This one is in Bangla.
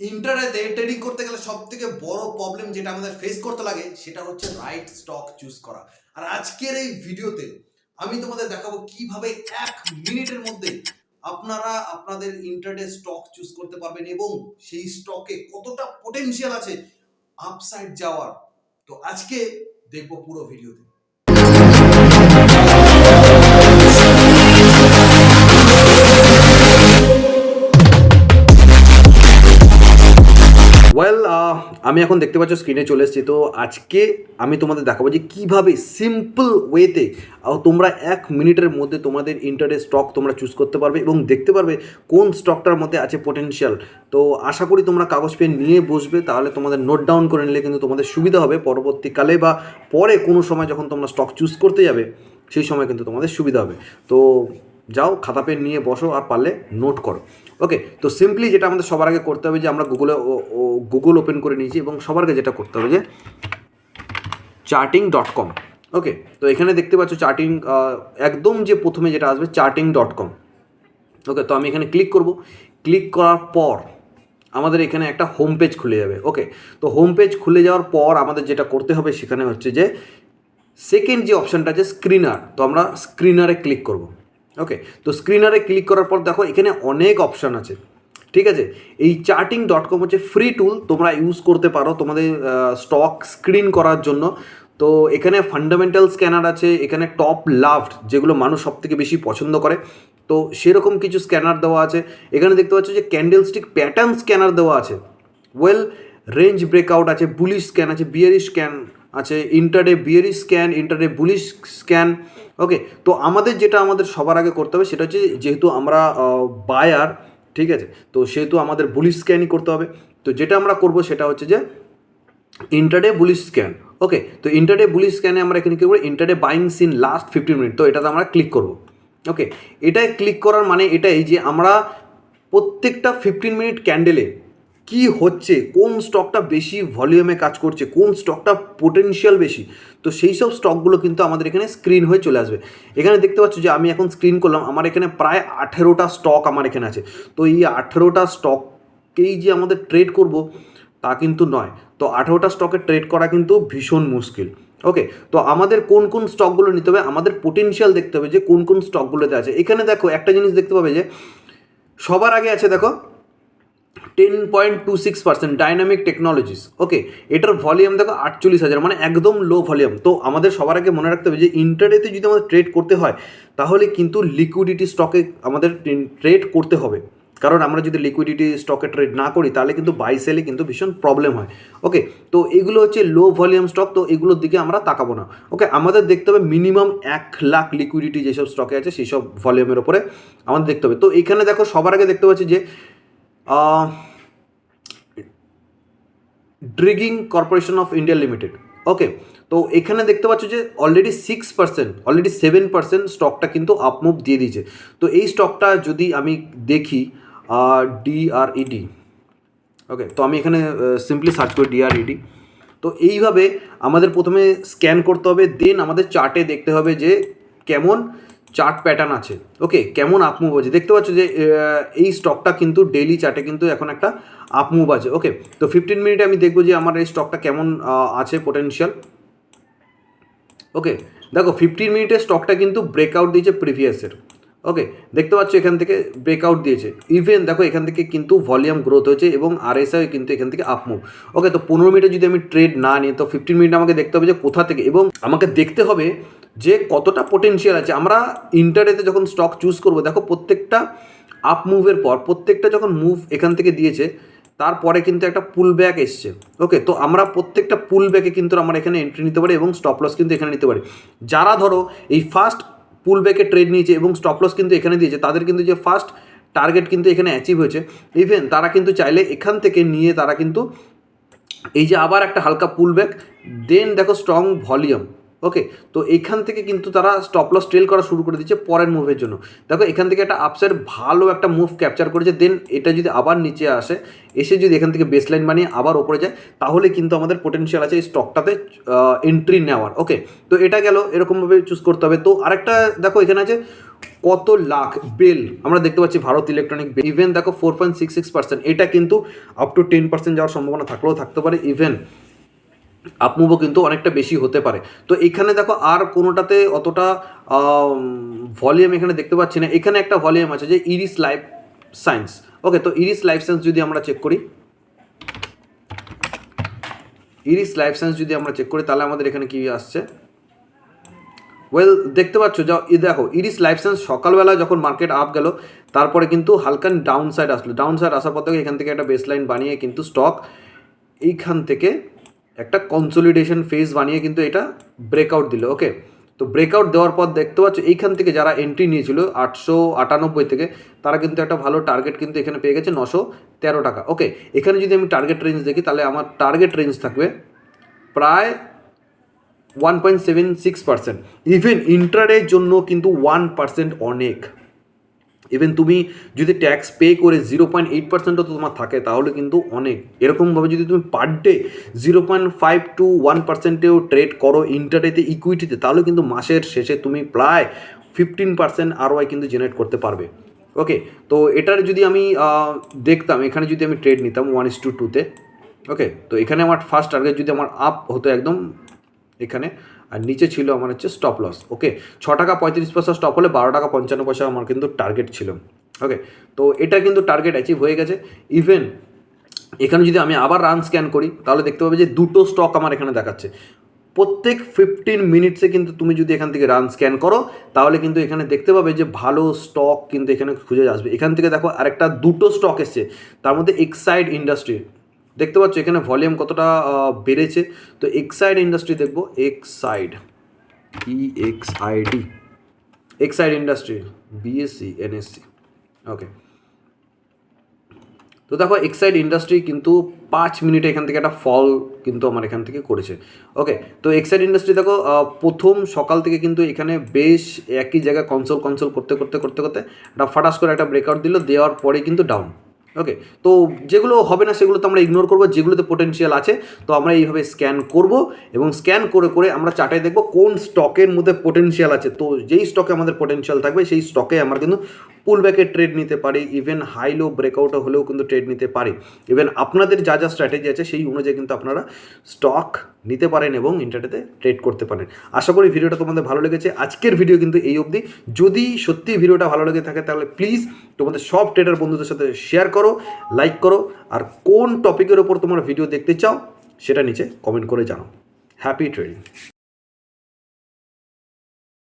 ইন্টারনেটে ট্রেডিং করতে গেলে সব থেকে বড় প্রবলেম যেটা আমাদের ফেস করতে লাগে সেটা হচ্ছে রাইট স্টক চুজ করা। আর আজকের এই ভিডিওতে আমি তোমাদের দেখাবো কিভাবে 1 মিনিটের মধ্যে আপনারা আপনাদের ইন্টারডে স্টক চুজ করতে পারবেন এবং সেই স্টকে কতটা পোটেনশিয়াল আছে আপসাইড যাওয়ার। তো আজকে দেখবো পুরো ভিডিওতে। ওয়েল, আমি এখন দেখতে পাচ্ছ স্ক্রিনে চলে এসেছি। তো আজকে আমি তোমাদের দেখাবো যে কীভাবে সিম্পল ওয়েতে তোমরা 1 মিনিটের মধ্যে তোমাদের ইন্টারডে স্টক তোমরা চুজ করতে পারবে এবং দেখতে পারবে কোন স্টকটার মধ্যে আছে পোটেনশিয়াল। তো আশা করি তোমরা কাগজ পেন নিয়ে বসবে, তাহলে তোমাদের নোট ডাউন করে নিলে কিন্তু তোমাদের সুবিধা হবে পরবর্তীকালে বা পরে কোনো সময় যখন তোমরা স্টক চুজ করতে যাবে সেই সময় কিন্তু তোমাদের সুবিধা হবে। তো যাও, খাতা পেন নিয়ে বসো আর পারলে নোট করো। ওকে, তো সিম্পলি যেটা আমাদের সবার আগে করতে হবে যে আমরা গুগল ওপেন করে নিয়েছি এবং সবার আগে যেটা করতে হবে যে charting.com। ওকে, তো এখানে দেখতে পাচ্ছ চার্টিং, একদম যে প্রথমে যেটা আসবে charting.com। ওকে, তো আমি এখানে ক্লিক করব। ক্লিক করার পর আমাদের এখানে একটা হোম পেজ খুলে যাবে। ওকে, তো হোম পেজ খুলে যাওয়ার পর আমাদের যেটা করতে হবে সেখানে হচ্ছে যে সেকেন্ড যে অপশানটা আছে স্ক্রিনার, তো আমরা স্ক্রিনারে ক্লিক করব। ওকে, তো স্ক্রিনারে ক্লিক করার পর দেখো এখানে অনেক অপশান আছে। ঠিক আছে, এই charting.com হচ্ছে ফ্রি টুল, তোমরা ইউজ করতে পারো তোমাদের স্টক স্ক্রিন করার জন্য। তো এখানে ফান্ডামেন্টাল স্ক্যানার আছে, এখানে টপ লাভড যেগুলো মানুষ সবথেকে বেশি পছন্দ করে, তো সেরকম কিছু স্ক্যানার দেওয়া আছে। এখানে দেখতে পাচ্ছ যে ক্যান্ডেলস্টিক প্যাটার্ন স্ক্যানার দেওয়া আছে। ওয়েল, রেঞ্জ ব্রেকআউট আছে, বুলিশ স্ক্যান আছে, বিয়ারিশ স্ক্যান আছে, intraday bearish scan, intraday bullish scan. Okay, তো আমাদের সবার আগে করতে হবে সেটা হচ্ছে যেহেতু আমরা বায়ার, ঠিক আছে, তো সেহেতু আমাদের বুলিশ স্ক্যানই করতে হবে। তো যেটা আমরা করব সেটা হচ্ছে যে ইন্টারডে বুলিশ স্ক্যান। ওকে, তো ইন্টারডে বুলিশ স্ক্যানে আমরা এখানে কী করবো, intraday buying scene last 15 minute, তো এটাতে আমরা ক্লিক করব। ওকে, এটাই ক্লিক করার মানে এটাই যে আমরা প্রত্যেকটা 15 মিনিট ক্যান্ডেলে কি হচ্ছে, কোন স্টকটা বেশি ভলিউমে কাজ করছে, কোন স্টকটা পোটেনশিয়াল বেশি, তো সেই সব স্টকগুলো কিন্তু আমাদের এখানে স্ক্রিন হয়ে চলে আসবে। এখানে দেখতে পাচ্ছ যে আমি এখন স্ক্রিন করলাম, আমার এখানে প্রায় 18টা স্টক আমার এখানে আছে। তো এই 18টা স্টককেই যে আমাদের ট্রেড করব তা কিন্তু নয়। তো 18টা স্টকে ট্রেড করা কিন্তু ভীষণ মুশকিল। ওকে, তো আমাদের কোন কোন স্টকগুলো নিতে হবে, আমাদের পোটেনশিয়াল দেখতে হবে যে কোন কোন স্টকগুলোতে আছে। এখানে দেখো একটা জিনিস দেখতে পাবে যে সবার আগে আছে দেখো 10.26% ডাইনামিক টেকনোলজিস। ওকে, এটার ভলিউম দেখো 48,000, মানে একদম লো ভলিউম। তো আমাদের সবার আগে মনে রাখতে হবে যে ইন্টারডেতে যদি আমাদের ট্রেড করতে হয় তাহলে কিন্তু লিকুইডিটি স্টকে আমাদের ট্রেড করতে হবে, কারণ আমরা যদি লিকুইডিটি স্টকে ট্রেড না করি তাহলে কিন্তু বাই সেলে কিন্তু ভীষণ প্রবলেম হয়। ওকে, তো এগুলো হচ্ছে লো ভলিউম স্টক, তো এগুলোর দিকে আমরা তাকাবো না। ওকে, আমাদের দেখতে হবে মিনিমাম 1 লাখ লিকুইডিটি যেসব স্টকে আছে সেই সব ভলিউমের ওপরে আমাদের দেখতে হবে। তো এখানে দেখো সবার আগে দেখতে পাচ্ছি যে ড্রিগিং কর্পোরেশন অফ ইন্ডিয়া লিমিটেড। ওকে, তো এখানে দেখতে পাচ্ছ যে অলরেডি 7% স্টকটা কিন্তু আপমুভ দিয়ে দিয়েছে। তো এই স্টকটা যদি আমি দেখি ডিআরইডি। ওকে, তো আমি এখানে সিম্পলি সার্চ করি ডিআরইডি। তো এইভাবে আমাদের প্রথমে স্ক্যান করতে হবে, দেন আমাদের চার্টে দেখতে হবে যে কেমন চার্ট প্যাটার্ন আছে। ওকে, কেমন আপমুভ আছে, দেখতে পাচ্ছ যে এই স্টকটা কিন্তু ডেইলি চার্টে কিন্তু এখন একটা আপমুভ আছে। ওকে, তো 15 মিনিটে আমি দেখবো যে আমার এই স্টকটা কেমন আছে পোটেনশিয়াল। ওকে, দেখো 15 মিনিটের স্টকটা কিন্তু ব্রেকআউট দিয়েছে প্রিভিয়াসের। ওকে, দেখতে পাচ্ছ এখান থেকে ব্রেকআউট দিয়েছে, ইভেন দেখো এখান থেকে কিন্তু ভলিউম গ্রোথ হয়েছে এবং আরএসআই কিন্তু এখান থেকে আপমুভ। ওকে, তো 15 মিনিটে যদি আমি ট্রেড না নিই তো 15 মিনিট আমাকে দেখতে হবে যে কোথা থেকে, এবং আমাকে দেখতে হবে যে কতটা পোটেনশিয়াল আছে। আমরা ইন্টারডেতে যখন স্টক চুজ করবো দেখো প্রত্যেকটা আপ মুভের পর প্রত্যেকটা যখন মুভ এখান থেকে দিয়েছে তারপরে কিন্তু একটা পুল ব্যাক এসছে। ওকে, তো আমরা প্রত্যেকটা পুল ব্যাকে কিন্তু আমরা এখানে এন্ট্রি নিতে পারি এবং স্টপ লস কিন্তু এখানে নিতে পারি। যারা ধরো এই ফার্স্ট পুল ব্যাকে ট্রেড নিয়েছে এবং স্টপ লস কিন্তু এখানে দিয়েছে তাদের কিন্তু যে ফার্স্ট টার্গেট কিন্তু এখানে অ্যাচিভ হয়েছে, ইভেন তারা কিন্তু চাইলে এখান থেকে নিয়ে তারা কিন্তু এই যে আবার একটা হালকা পুল ব্যাক, দেন দেখো স্ট্রং ভলিউম। ওকে, তো এইখান থেকে কিন্তু তারা স্টপ লস ট্রেল করা শুরু করে দিচ্ছে পরের মুভের জন্য। দেখো এখান থেকে একটা আপসাইড ভালো একটা মুভ ক্যাপচার করেছে, দেন এটা যদি আবার নিচে আসে, এসে যদি এখান থেকে বেসলাইন বানিয়ে আবার ওপরে যায়, তাহলে কিন্তু আমাদের পোটেনশিয়াল আছে এই স্টকটাতে এন্ট্রি নেওয়ার। ওকে, তো এটা গেল, এরকমভাবে চুজ করতে হবে। তো আরেকটা দেখো এখানে আছে কত লাখ বেল, আমরা দেখতে পাচ্ছি ভারত ইলেকট্রনিক ইভেন দেখো 4.66%, এটা কিন্তু আপ টু 10% যাওয়ার সম্ভাবনা থাকলেও থাকতে পারে, ইভেন আপমুভও কিন্তু অনেকটা বেশি হতে পারে। তো এখানে দেখো আর কোনোটাতে অতটা ভলিউম এখানে দেখতে পাচ্ছি না। এখানে একটা ভলিউম আছে যে ইরিস লাইফ সায়েন্স। ওকে, তো ইরিস লাইফ সায়েন্স যদি আমরা চেক করি, ইরিস লাইফ সায়েন্স যদি আমরা চেক করি, তাহলে আমাদের এখানে কি আসছে, ওয়েল দেখতে পাচ্ছ যা দেখো ইরিস লাইফ সায়েন্স সকালবেলা যখন মার্কেট আপ গেল, তারপরে কিন্তু হালকা ডাউন সাইড আসলো, ডাউন সাইড আসার পর থেকে এখান থেকে একটা বেসলাইন বানিয়ে কিন্তু স্টক এইখান থেকে একটা কনসোলিডেশন ফেজ বানিয়ে কিন্তু এটা ব্রেকআউট দিল। ওকে, তো ব্রেকআউট দেওয়ার পর দেখতে পাচ্ছ এইখান থেকে যারা এন্ট্রি নিয়েছিল 898 থেকে, তারা কিন্তু একটা ভালো টার্গেট কিন্তু এখানে পেয়ে গেছে 913 টাকা। ওকে, এখানে যদি আমি টার্গেট রেঞ্জ দেখি, তাহলে আমার টার্গেট রেঞ্জ থাকবে প্রায় 1.76%। ইভেন ইন্ট্রাডের জন্য কিন্তু 1% অনেক। ইভেন তুমি যদি ট্যাক্স পে করে 0.8%ও তোমার থাকে, তাহলে কিন্তু অনেক। এরকমভাবে যদি তুমি পার ডে 0.5 to 1%ও ট্রেড করো ইন্টারডেতে ইকুইটিতে, তাহলে কিন্তু মাসের শেষে তুমি প্রায় 15% ROI কিন্তু জেনারেট করতে পারবে। ওকে, তো এটার যদি আমি দেখতাম, এখানে যদি আমি ট্রেড নিতাম 1:2তে, ওকে, তো এখানে আমার ফার্স্ট টার্গেট যদি আমার আপ হতো একদম এখানে, আর নিচে ছিল আমার হচ্ছে স্টপ লস। ওকে, 6 টাকা 35 পয়সা স্টপ হলে 12 টাকা 55 পয়সা আমার কিন্তু টার্গেট ছিল। ওকে, তো এটা কিন্তু টার্গেট অ্যাচিভ হয়ে গেছে। ইভেন এখানে যদি আমি আবার রান স্ক্যান করি, তাহলে দেখতে পাবে যে দুটো স্টক আমার এখানে দেখাচ্ছে। প্রত্যেক 15 মিনিটসে কিন্তু তুমি যদি এখান থেকে রান স্ক্যান করো, তাহলে কিন্তু এখানে দেখতে পাবে যে ভালো স্টক কিন্তু এখানে খুঁজে আসবে। এখান থেকে দেখো আরেকটা দুটো স্টক এসছে, তার মধ্যে এক্সাইড ইন্ডাস্ট্রি, দেখতে পাচ্ছ এখানে ভলিউম কতটা বেড়েছে। তো এক্সাইড ইন্ডাস্ট্রি দেখবো, Exide EXID, Exide industry BSE NSE। ওকে, তো দেখো এক্সাইড ইন্ডাস্ট্রি কিন্তু 5 মিনিটে এখান থেকে একটা ফল কিন্তু আমার এখান থেকে করেছে। ওকে, তো এক্সাইড ইন্ডাস্ট্রি দেখো প্রথম সকাল থেকে কিন্তু এখানে বেশ একই জায়গায় কনসোল করতে একটা ফাটাস করে একটা ব্রেকআউট দিল, দেওয়ার পরে কিন্তু ডাউন। ওকে, তো যেগুলো হবে না সেগুলো তো আমরা ইগনোর করবো, যেগুলোতে পোটেনশিয়াল আছে তো আমরা এইভাবে স্ক্যান করব, এবং স্ক্যান করে আমরা চার্টে দেখব কোন স্টকের মধ্যে পোটেনশিয়াল আছে। তো যেই স্টকে আমাদের পোটেনশিয়াল থাকবে সেই স্টকে আমরা কিন্তু পুল ব্যাকের ট্রেড নিতে পারি, ইভেন হাই লো ব্রেকআউটও হলেও কিন্তু ট্রেড নিতে পারি। ইভেন আপনাদের যা যা স্ট্র্যাটেজি আছে সেই অনুযায়ী কিন্তু আপনারা স্টক নিতে পারেন এবং ইন্টারনেটে ট্রেড করতে পারেন। আশা করি ভিডিওটা তোমাদের ভালো লেগেছে। আজকের ভিডিও কিন্তু এই অবধি। যদি সত্যি ভিডিওটা ভালো লেগে থাকে, তাহলে প্লিজ তোমাদের সব ট্রেডার বন্ধুদের সাথে শেয়ার করো, লাইক করো, আর কোন টপিকের ওপর তোমরা ভিডিও দেখতে চাও সেটা নিচে কমেন্ট করে জানাও। Happy trading.